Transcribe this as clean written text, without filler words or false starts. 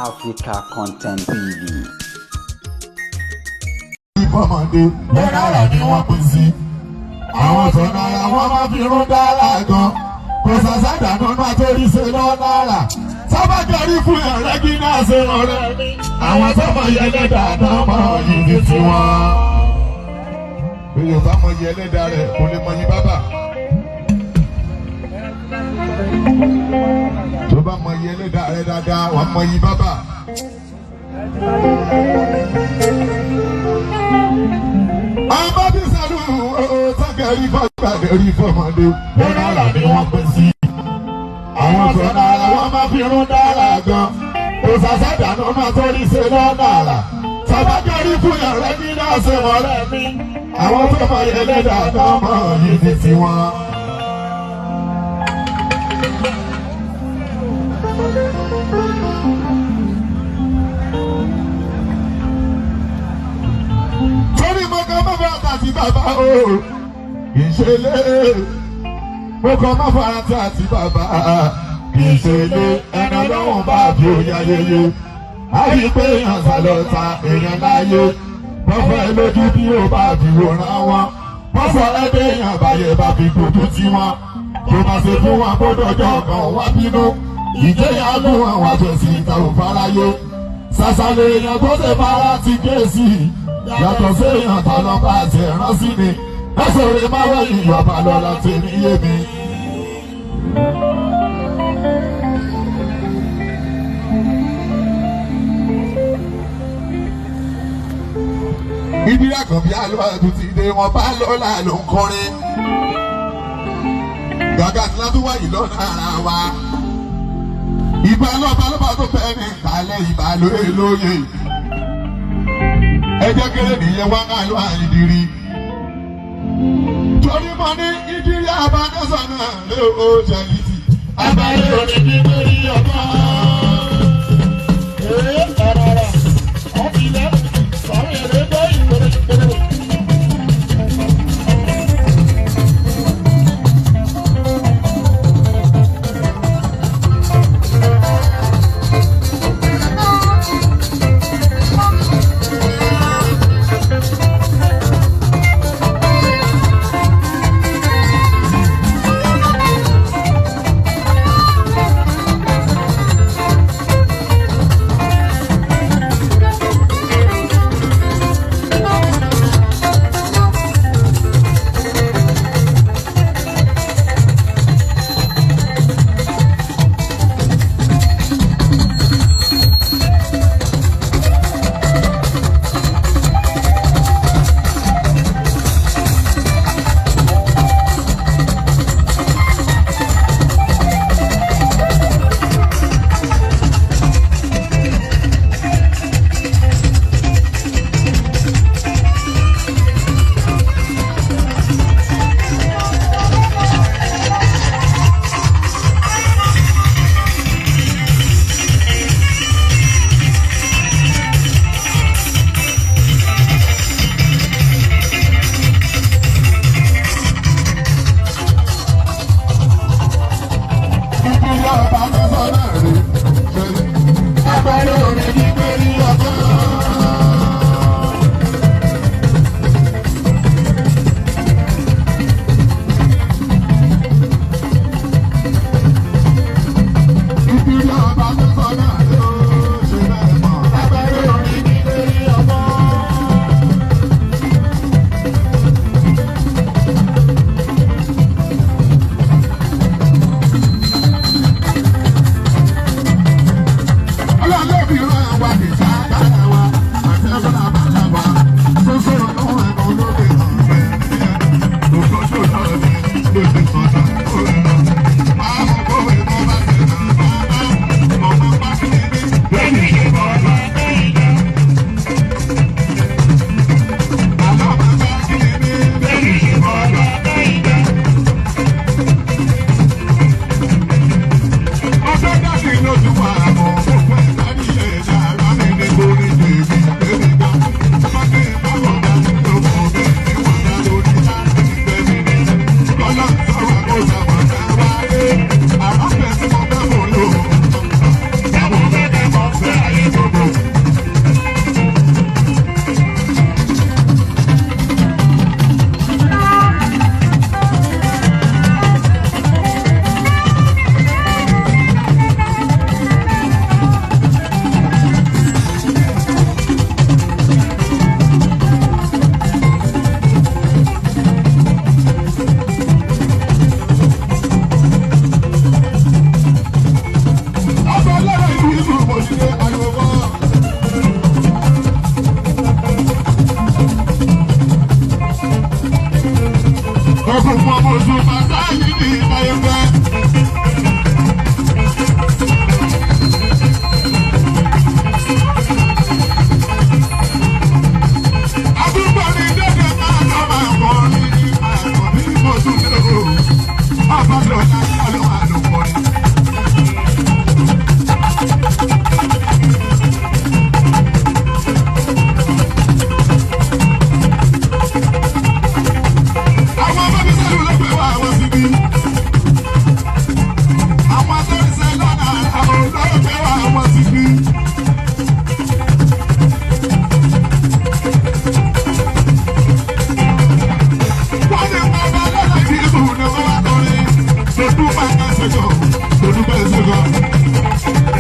Africa Content TV. Ìfọ̀mọ̀dé náírà ni wọ́n pín sí. Àwọn tó náírà wọ́n máa fi rún dára gan. Kò sàṣàdà nínú àtòrí ṣe lọ náírà. Sábàjọ́rí fún ẹ̀rẹ́ kí náà ṣe ọ̀rẹ́ mi. Àwọn tó mọ yẹlẹ́dà náà mọ yìí ti wọ́n. Bí Yorùbá mọ yẹlẹ́dà rẹ̀ kò lè mọ yí bábà. Tó bá mọ yẹlẹ́dà rẹ̀ dáadáa, wàá mọ yí bábà. Àbábí sẹ́nu ọ̀tàkẹ́rì fọ́gbàdé rí fọ́mọdé náírà ni wọ́n pín sí. Àwọn tó náírà wọ́n máa fi rún dára gan. Kò sàṣàdà náà máa torí ṣe náírà. Sábàjọ́rí fún ẹ̀rẹ́ kí náà ṣe ọ̀rẹ́ mi. Àwọn tó mọ ẹlẹ́dà náà mọ̀ yìí ní tiwọn. Torí mo kàn máa fara tàti bàbá o, ìṣẹ̀lẹ̀. Mo kàn máa fara tàti bàbá, ìṣẹ̀lẹ̀. Ẹni ọlọ́run bá bí ó yá yeye. A rí pé èèyàn sàlọ́ta èèyàn láyé. Bọ́fẹ́ lójú bí ó bá fi wòran wọn. Bọ́sọ̀ ẹgbẹ́ èèyàn báyẹ̀ bá fi gbòdú tí wọn. Kò máa ṣe fún wọn kó dọjọ́ kan wá bínú. Ìjẹyà lù wọn wá fèsì ìtàwọn fáráyé. Sàṣàlẹ̀ èèyàn tó ṣe fara ti kéèsì. Yàtọ̀ sí èèyàn tó lọ bá ṣe ránṣí ni. Lọ́sọ̀rọ̀ máa wẹ̀yìn ìyọ̀bà lọ láti ní yé mi. Ibi àkànbí àlọ́ ti dé wọn bá lọ́la ló ń kọrin. Gàgà tí látún wáyé lọ́nà ara wa. Ìbá lọ́ba tó fẹ́ ní ìkàlẹ̀ ìbá lóye. Ẹjẹ́ kéré nìyẹn wá ká ló àìdírí. Torí mo ní ìdírí abájọ́sọ náà lé o jẹ̀lìtì. Abáyé òní bí lórí ọmọ. Ọ̀rọ̀ ọ̀fìlẹ̀ sọ̀rọ̀ èrè bọ́ ìgbèrè. kábíyèsí kan.